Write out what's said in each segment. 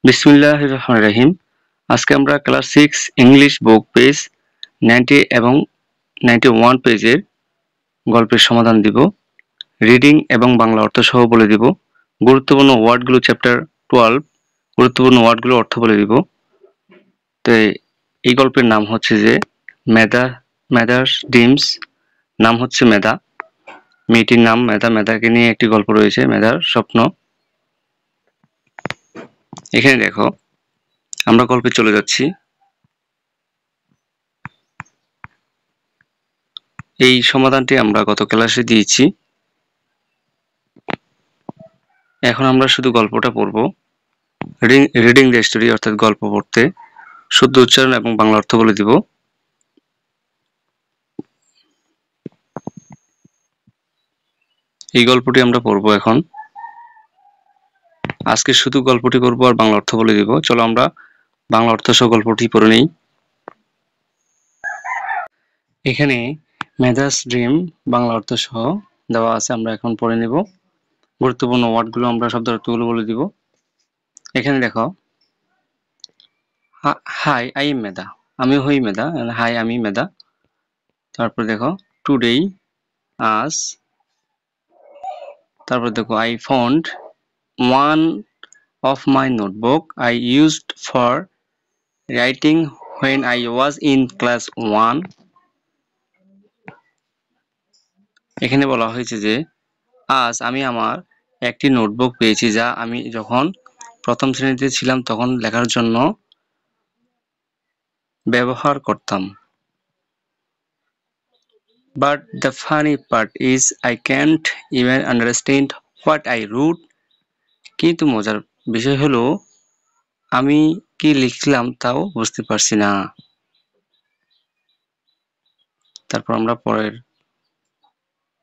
বিসমিল্লাহির রহমানির রহিম। আজকে আমরা ক্লাস 6 ইংলিশ বুক পেজ 90 এবং 91 পেজের গল্পের সমাধান দিব। রিডিং এবং বাংলা অর্থ সহ বলে দিব। গুরুত্বপূর্ণ ওয়ার্ডগুলো চ্যাপ্টার 12 গুরুত্বপূর্ণ ওয়ার্ডগুলো অর্থ বলে দিব। তো এই গল্পের নাম হচ্ছে যে মেদার্স ড্রিমস। নাম হচ্ছে মেধা, মেয়েটির নাম মেধা। মেধাকে নিয়ে একটি গল্প রয়েছে, মেধার স্বপ্ন। এখানে দেখো, আমরা গল্পে চলে যাচ্ছি। এই সমাধানটি আমরা গত ক্লাসে দিয়েছি। এখন আমরা শুধু গল্পটা পড়ব। রিডিং দ্য স্টোরি অর্থাৎ গল্প পড়তে শুদ্ধ উচ্চারণ এবং বাংলা অর্থ বলে দিব। এই গল্পটি আমরা পড়ব এখন। আজকে শুধু গল্পটি পড়ব আর বাংলা অর্থ বলে দিব। চলো আমরা বাংলা অর্থ সহ গল্পটি পড়ে নেই। এখানে মেধাস ড্রিম বাংলা অর্থ সহ দেওয়া আছে, আমরা এখন পড়ে নেব। গুরুত্বপূর্ণ ওয়ার্ডগুলো আমরা শব্দ অর্থগুলো বলে দিব। এখানে দেখো, হাই আই এম মেধা, আমি হই মেধা। হাই, আমি মেধা। তারপর দেখো টুডে, আজ। তারপর দেখো I found one of my notebook I used for writing when I was in class 1. এখানে বলা হয়েছে যে আজ আমি আমার একটি নোটবুক পেয়েছি যা আমি যখন প্রথম শ্রেণীতে ছিলাম তখন লেখার জন্য ব্যবহার করতাম। But the funny part is I can't even understand what I wrote. কিন্তু মজার বিষয় হলো আমি কি লিখলাম তাও বুঝতে পারছি না। তারপর আমরা পরের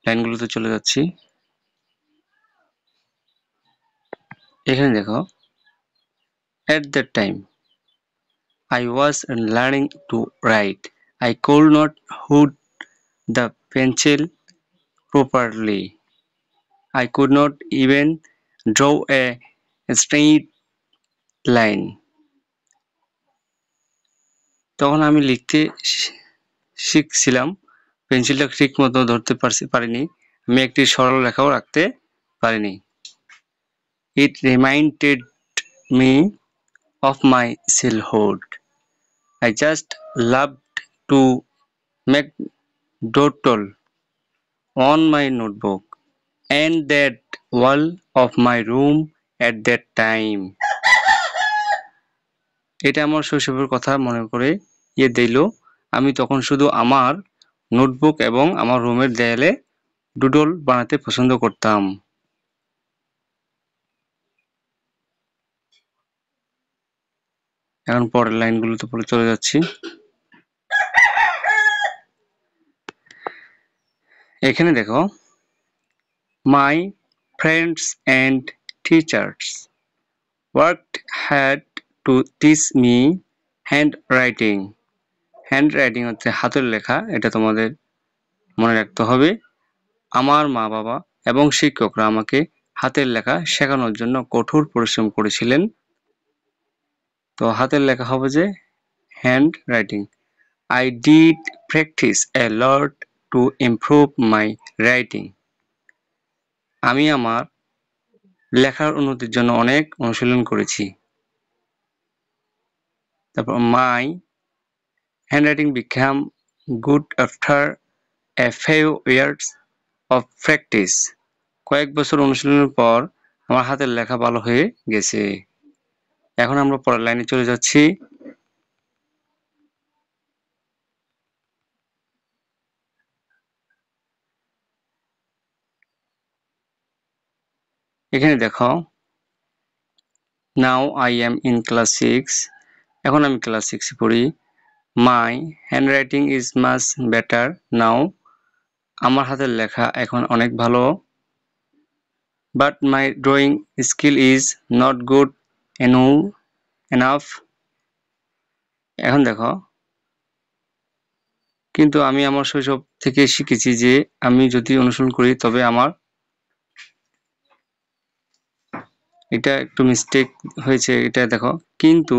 লাইনগুলোতে চলে যাচ্ছি। এখানে দেখো, at that time I was learning to write. I could not hold the pencil properly. I could not even draw a straight line. তখন আমি লিখতে শিখছিলাম, পেন্সিলটা ঠিক মতো ধরতে পারিনি, আমি একটি সরল রেখাও রাখতে পারিনি। It reminded me of my childhood. I just loved to make doodle on my notebook and that wall of my room at that time. এটা আমার শৈশবের কথা মনে করে দিল। আমি তখন শুধু আমার নোটবুক এবং আমার রুমের দেয়ালে ডুডল বানাতে পছন্দ করতাম। এখন পরের লাইনগুলোতে পড়ে চলে যাচ্ছি। এখানে দেখো, my friends and teachers worked hard to teach me handwriting. Handwriting হচ্ছে হাতের লেখা, এটা তোমাদের মনে রাখতে হবে। আমার মা বাবা এবং শিক্ষকরা আমাকে হাতের লেখা শেখানোর জন্য কঠোর পরিশ্রম করেছিলেন। তো হাতের লেখা হবে যে hand writing. I did practice a lot to improve my writing. আমি আমার লেখার উন্নতির জন্য অনেক অনুশীলন করেছি। তারপর my handwriting became good after a few years of practice. কয়েক বছর অনুশীলনের পর আমার হাতের লেখা ভালো হয়ে গেছে। এখন আমরা পরের লাইনে চলে যাচ্ছি। এখানে দেখো, now I am in class 6. এখন আমি ক্লাস 6 এ পড়ি। My handwriting is much better now. আমার হাতের লেখা এখন অনেক ভালো। But my drawing skill is not good enough. এখন দেখো, কিন্তু আমি আমার শৈশব থেকে শিখেছি যে আমি যদি অনুসরণ করি তবে আমার এটা একটু মিস্টেক হয়েছে, এটা দেখো। কিন্তু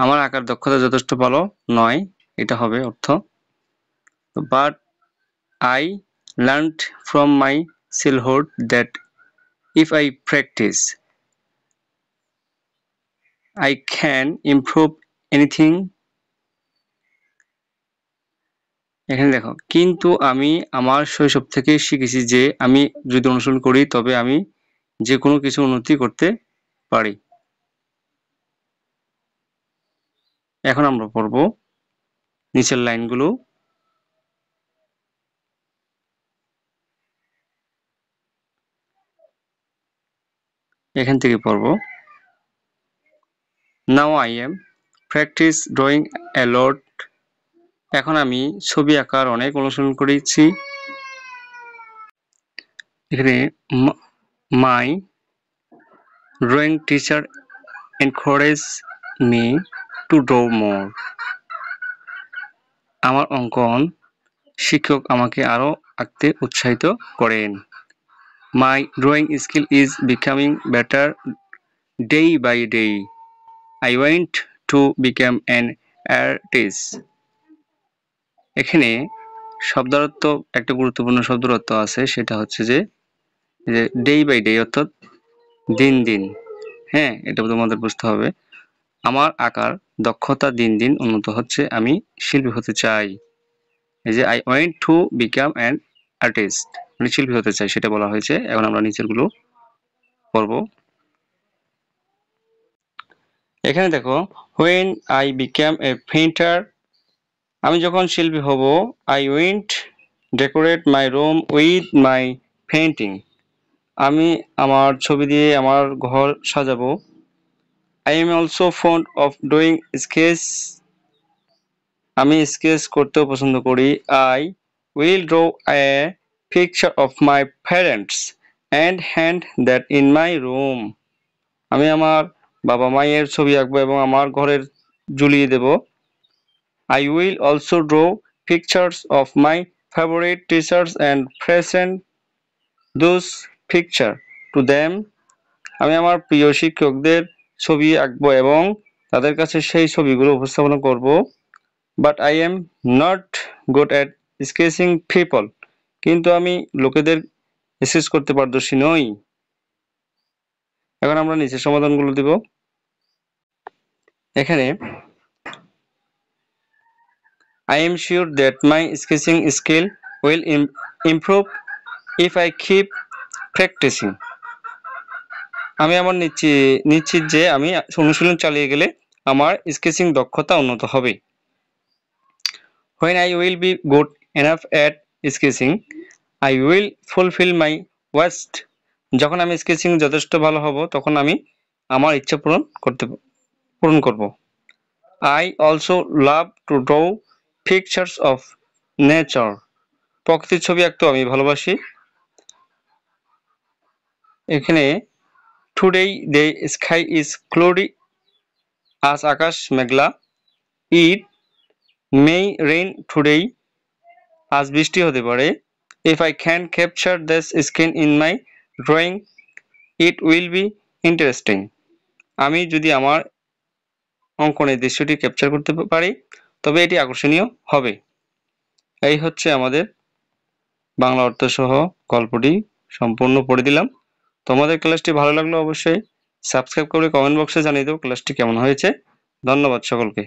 আমার আঁকার দক্ষতা যথেষ্ট ভালো নয়, এটা হবে অর্থ। But I learned from my childhood that if I practice I can improve anything. এখানে দেখো, কিন্তু আমি আমার শৈশব থেকে শিখেছি যে আমি যদি অনুসরণ করি তবে আমি যে কোনো কিছু উন্নতি করতে পারি। এখন আমরা পড়ব নিচের লাইনগুলো। এখান থেকে পড়ব। Now I am practice drawing a lot. এখন আমি ছবি আঁকার অনেক অনুসরণ করেছি। এখানে my drawing teacher encouraged me to draw more. আমার অঙ্কন শিক্ষক আমাকে আরো আঁকতে উৎসাহিত করেন। My drawing skill is becoming better day by day. I want to become an artist. এখানে শব্দার্থ, একটা গুরুত্বপূর্ণ শব্দের অর্থ আছে, সেটা হচ্ছে যে ডে বাই ডে অর্থাৎ দিন দিন। হ্যাঁ, এটা তোমাদের বুঝতে হবে। আমার আঁকার দক্ষতা দিন দিন উন্নত হচ্ছে, আমি শিল্পী হতে চাই। এই যে I want to become an artist, মানে শিল্পী হতে চাই, সেটা বলা হয়েছে। এখন আমরা নিচের গুলো পড়ব। এখানে দেখো, when I became a painter, আমি যখন শিল্পী হব, I went decorate my room with my painting. আমি আমার ছবি দিয়ে আমার ঘর সাজাবো। I am also fond of doing sketch. আমি স্কেচ করতেও পছন্দ করি। I will draw a picture of my parents and hang that in my room. আমি আমার বাবা মায়ের ছবি আঁকবো এবং আমার ঘরের ঝুলিয়ে দেব। I will also draw pictures of my favorite teachers and present those pictures to them. আমি আমার প্রিয় শিক্ষকদের ছবি আঁকবো এবং তাদের কাছে সেই ছবিগুলো উপস্থাপন করব। But I am not good at sketching people. কিন্তু আমি লোকেদের স্কেচ করতে পারদর্শী নই। এখন আমরা নিচের সমাধানগুলো দিব। এখানে I am sure that my sketching skill will improve if I keep practicing. আমি আমার নিশ্চিত যে আমি অনুশীলন চালিয়ে গেলে আমার স্কেচিং দক্ষতা উন্নত হবে। When I will be good enough at sketching, I will fulfill my wish. যখন আমি স্কেচিং যথেষ্ট ভালো হব তখন আমি আমার ইচ্ছা পূরণ করব। I also love to draw pictures of nature. প্রকৃতির ছবি আঁকতে আমি ভালোবাসি। এখানে today the sky is cloudy. আজ আকাশ মেঘলা। It may rain today. আজ বৃষ্টি হতে পারে। If I can capture this skin in my drawing, it will be interesting. আমি যদি আমার অঙ্কনের দৃশ্যটি ক্যাপচার করতে পারি তবে এটি আকর্ষণীয় হবে। এই হচ্ছে আমাদের বাংলা অর্থ সহ গল্পটি সম্পূর্ণ পড়ে দিলাম। তোমাদের ক্লাসটি ভালো লাগলে অবশ্যই সাবস্ক্রাইব করে কমেন্ট বক্সে জানিয়ে দাও ক্লাসটি কেমন হয়েছে। ধন্যবাদ সকলকে।